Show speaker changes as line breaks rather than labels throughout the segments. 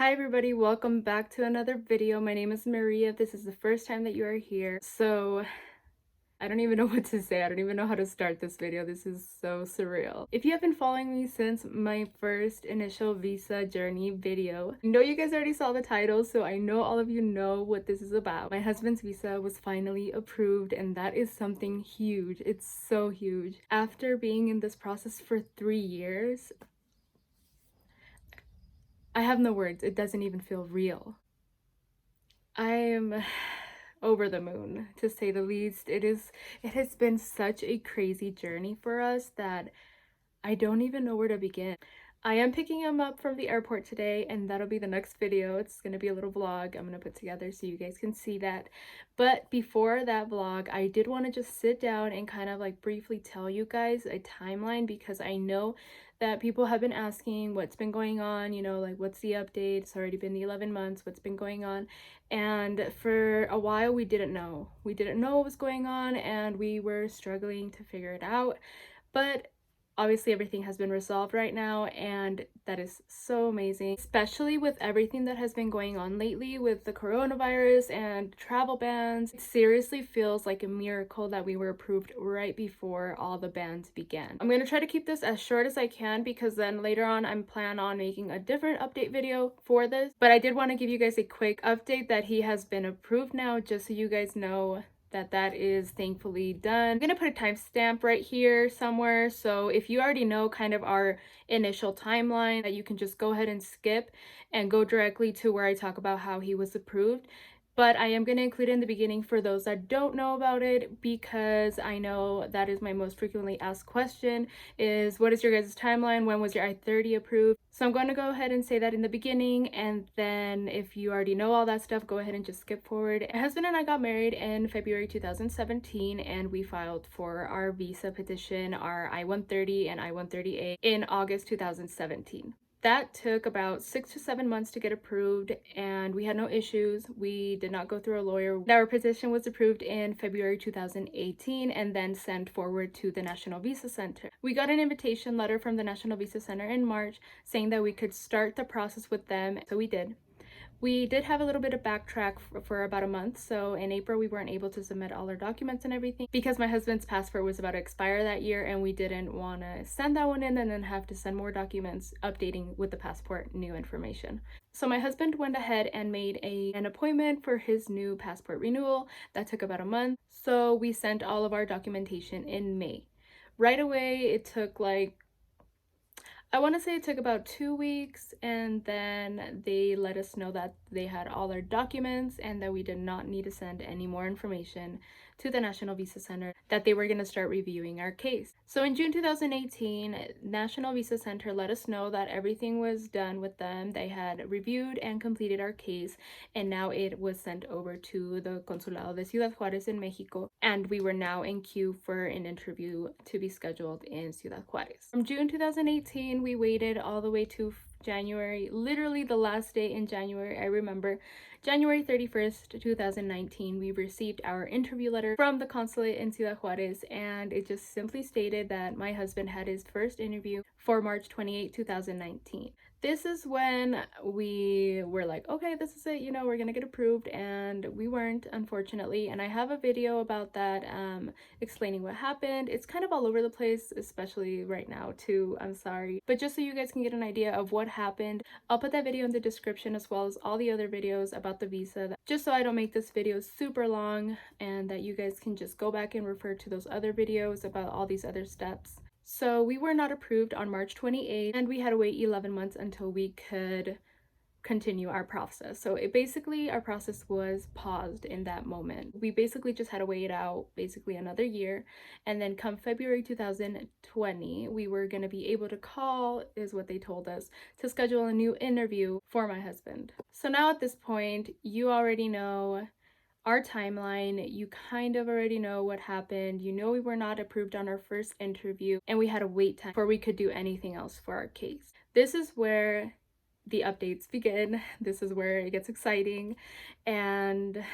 Hi everybody, welcome back to another video. My name is Maria. If this is the first time that you are here. So I don't even know what to say. I don't even know how to start this video. This is so surreal. If you have been following me since my first initial visa journey video, I know you guys already saw the title, so I know all of you know what this is about. My husband's visa was finally approved, and that is something huge. It's so huge. After being in this process for 3 years, I have no words. It doesn't even feel real. I'm over the moon, to say the least. It has been such a crazy journey for us that I don't even know where to begin. I am picking him up from the airport today, and that'll be the next video. It's gonna be a little vlog I'm gonna put together so you guys can see that. But before that vlog, I did want to just sit down and kind of like briefly tell you guys a timeline, because I know that people have been asking what's been going on, like what's the update? It's already been the 11 months, what's been going on? And for a while we didn't know. We didn't know what was going on, and we were struggling to figure it out. But obviously everything has been resolved right now, and that is so amazing, especially with everything that has been going on lately with the coronavirus and travel bans. It seriously feels like a miracle that we were approved right before all the bans began. I'm gonna try to keep this as short as I can, because then later on I'm planning on making a different update video for this, but I did want to give you guys a quick update that he has been approved now, just so you guys know that is thankfully done. I'm gonna put a timestamp right here somewhere, so if you already know kind of our initial timeline, that you can just go ahead and skip and go directly to where I talk about how he was approved. But I am going to include it in the beginning for those that don't know about it, because I know that is my most frequently asked question, is what is your guys' timeline? When was your I-30 approved? So I'm going to go ahead and say that in the beginning, and then if you already know all that stuff, go ahead and just skip forward. My husband and I got married in February 2017, and we filed for our visa petition, our I-130 and I-130A, in August 2017. That took about 6 to 7 months to get approved, and we had no issues. We did not go through a lawyer. Our petition was approved in February 2018 and then sent forward to the National Visa Center. We got an invitation letter from the National Visa Center in March saying that we could start the process with them, so we did. We did have a little bit of backtrack for about a month. So in April, we weren't able to submit all our documents and everything because my husband's passport was about to expire that year, and we didn't want to send that one in and then have to send more documents updating with the passport new information. So my husband went ahead and made an appointment for his new passport renewal. That took about a month. So we sent all of our documentation in May. Right away, it took I want to say it took about 2 weeks, and then they let us know that they had all our documents and that we did not need to send any more information to the National Visa Center, that they were going to start reviewing our case. So in June 2018, National Visa Center let us know that everything was done with them. They had reviewed and completed our case, and now it was sent over to the Consulado de Ciudad Juárez in Mexico, and we were now in queue for an interview to be scheduled in Ciudad Juárez. From June 2018, we waited all the way to January, literally the last day in January. I remember January 31st, 2019, we received our interview letter from the consulate in Ciudad Juárez, and it just simply stated that my husband had his first interview for March 28, 2019. This is when we were like, okay, this is it, we're gonna get approved, and we weren't, unfortunately. And I have a video about that, explaining what happened. It's kind of all over the place, especially right now too, I'm sorry. But just so you guys can get an idea of what happened, I'll put that video in the description, as well as all the other videos about the visa, just so I don't make this video super long, and that you guys can just go back and refer to those other videos about all these other steps. So we were not approved on March 28th, and we had to wait 11 months until we could continue our process. So our process was paused in that moment. We basically just had to wait out basically another year, and then come February 2020, we were going to be able to call, is what they told us, to schedule a new interview for my husband. So now at this point, you already know our timeline. You kind of already know what happened. We were not approved on our first interview, and we had a wait time before we could do anything else for our case. This is where the updates begin. This is where it gets exciting, and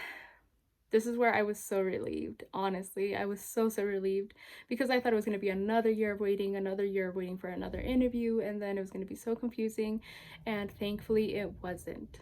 This is where I was so relieved. Honestly, I was so relieved because I thought it was going to be another year of waiting, another year of waiting for another interview, and then it was going to be so confusing. And thankfully, it wasn't.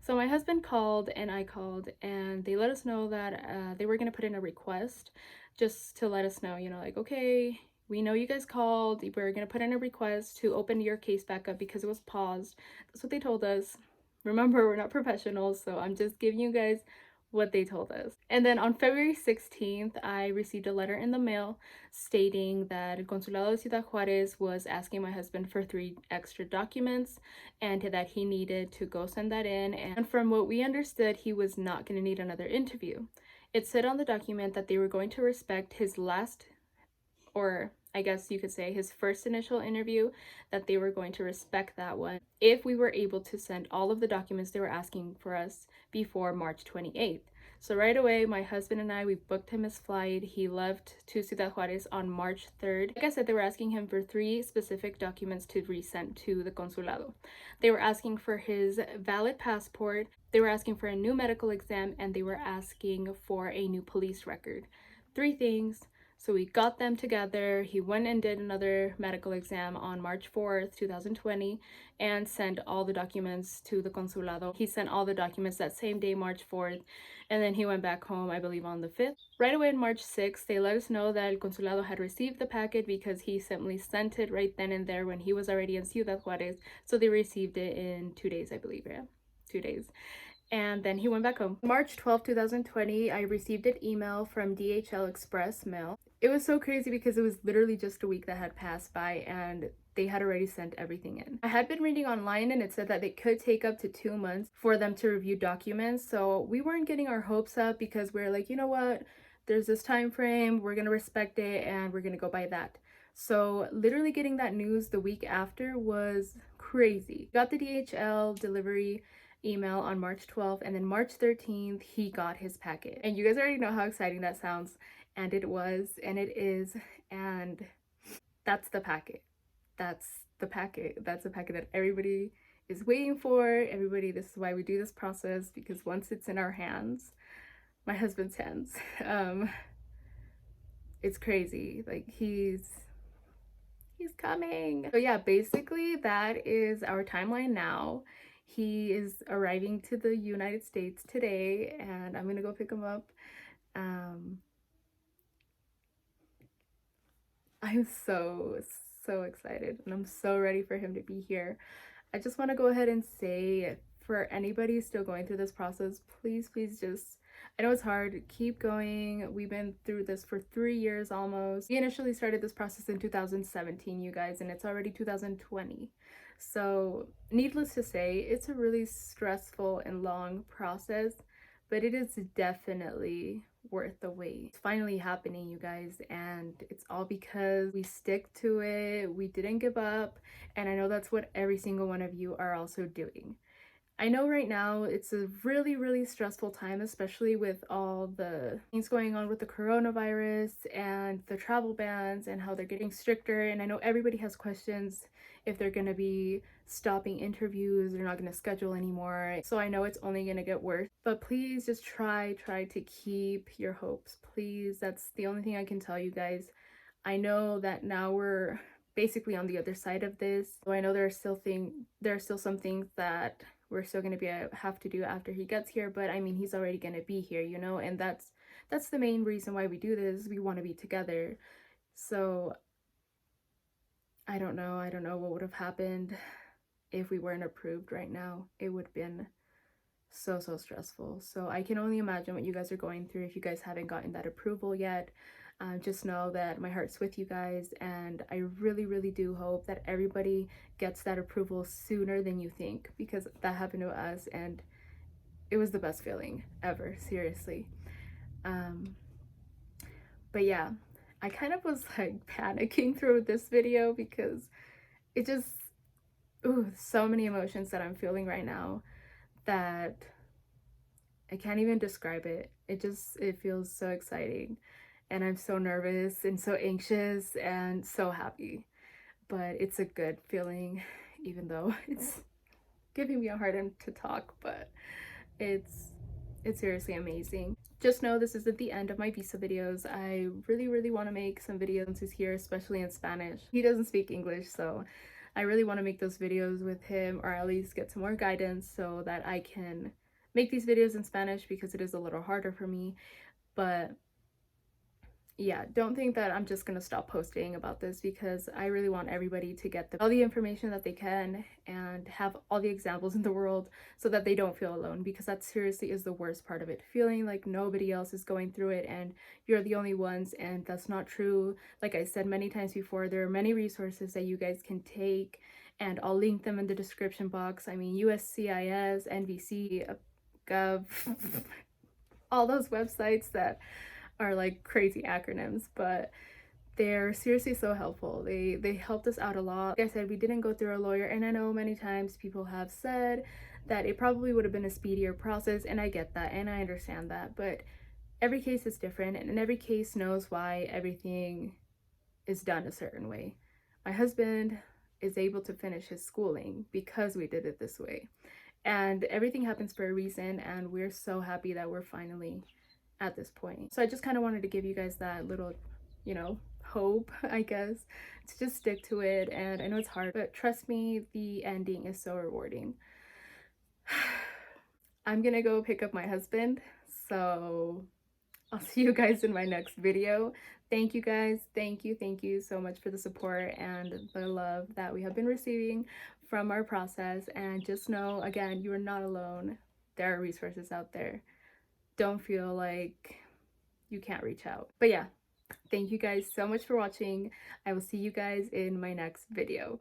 So my husband called and I called, and they let us know that they were going to put in a request just to let us know, like, okay, we know you guys called. We're going to put in a request to open your case back up because it was paused. That's what they told us. Remember, we're not professionals, so I'm just giving you guys what they told us. And then on February 16th, I received a letter in the mail stating that El Consulado de Ciudad Juarez was asking my husband for 3 extra documents and that he needed to go send that in. And from what we understood, he was not going to need another interview. It said on the document that they were going to respect his last, or I guess you could say his first initial interview, that they were going to respect that one if we were able to send all of the documents they were asking for us before March 28th. So right away, my husband and I, we booked him his flight. He left to Ciudad Juarez on March 3rd. Like I said, they were asking him for 3 specific documents to resend to the consulado. They were asking for his valid passport, they were asking for a new medical exam, and they were asking for a new police record. 3 things. So we got them together. He went and did another medical exam on March 4th, 2020, and sent all the documents to the consulado. He sent all the documents that same day, March 4th, and then he went back home, I believe, on the 5th. Right away on March 6th, they let us know that El Consulado had received the packet because he simply sent it right then and there when he was already in Ciudad Juarez. So they received it in 2 days, I believe, yeah, 2 days. And then he went back home. March 12th, 2020, I received an email from DHL Express Mail. It was so crazy because it was literally just a week that had passed by and they had already sent everything in. I had been reading online and it said that it could take up to 2 months for them to review documents. So we weren't getting our hopes up because we are like, you know what? There's this time frame, we're gonna respect it and we're gonna go by that. So literally getting that news the week after was crazy. Got the DHL delivery email on March 12th, and then March 13th he got his packet. And you guys already know how exciting that sounds, and it was, and it is, and that's the packet. That's the packet. That's the packet that everybody is waiting for. Everybody, this is why we do this process, because once it's in our hands, my husband's hands, it's crazy. Like he's coming. So yeah, basically that is our timeline now. He is arriving to the United States today and I'm gonna go pick him up. I'm so excited and I'm so ready for him to be here. I just want to go ahead and say, for anybody still going through this process, please just, I know it's hard, keep going. We've been through this for 3 years almost. We initially started this process in 2017, you guys, and it's already 2020. So needless to say, it's a really stressful and long process, but it is definitely worth the wait. It's finally happening, you guys, and it's all because we stick to it. We didn't give up, and I know that's what every single one of you are also doing. I know right now it's a really stressful time, especially with all the things going on with the coronavirus and the travel bans and how they're getting stricter. And I know everybody has questions if they're going to be stopping interviews, they're not going to schedule anymore. So I know it's only going to get worse. But please just try to keep your hopes. Please, that's the only thing I can tell you guys. I know that now we're basically on the other side of this. So I know there are still some things that we're still going to have to do after he gets here, but I mean he's already going to be here, and that's the main reason why we do this. We want to be together. So I don't know what would have happened if we weren't approved right now. It would have been so stressful. So I can only imagine what you guys are going through if you guys haven't gotten that approval yet. Just know that my heart's with you guys, and I really do hope that everybody gets that approval sooner than you think, because that happened to us and it was the best feeling ever, seriously. But yeah, I kind of was like panicking through this video because it just, so many emotions that I'm feeling right now that I can't even describe it. It feels so exciting. And I'm so nervous and so anxious and so happy. But it's a good feeling, even though it's giving me a hard time to talk, but it's seriously amazing. Just know this isn't the end of my visa videos. I really want to make some videos here, especially in Spanish. He doesn't speak English, so I really want to make those videos with him, or at least get some more guidance so that I can make these videos in Spanish, because it is a little harder for me. But yeah, don't think that I'm just gonna stop posting about this, because I really want everybody to get all the information that they can and have all the examples in the world, so that they don't feel alone, because that seriously is the worst part of it. Feeling like nobody else is going through it and you're the only ones, and that's not true. Like I said many times before, there are many resources that you guys can take, and I'll link them in the description box. I mean, USCIS, NVC, Gov, all those websites that are like crazy acronyms, but they're seriously so helpful. They helped us out a lot. Like I said, we didn't go through a lawyer, and I know many times people have said that it probably would have been a speedier process, and I get that and I understand that, but every case is different, and every case knows why everything is done a certain way. My husband is able to finish his schooling because we did it this way, and everything happens for a reason, and we're so happy that we're finally at this point. So I just kind of wanted to give you guys that little, hope, I guess, to just stick to it. And I know it's hard, but trust me, the ending is so rewarding. I'm gonna go pick up my husband, so I'll see you guys in my next video. Thank you guys. Thank you so much for the support and the love that we have been receiving from our process. And just know, again, you are not alone. There are resources out there. Don't feel like you can't reach out. But yeah, thank you guys so much for watching. I will see you guys in my next video.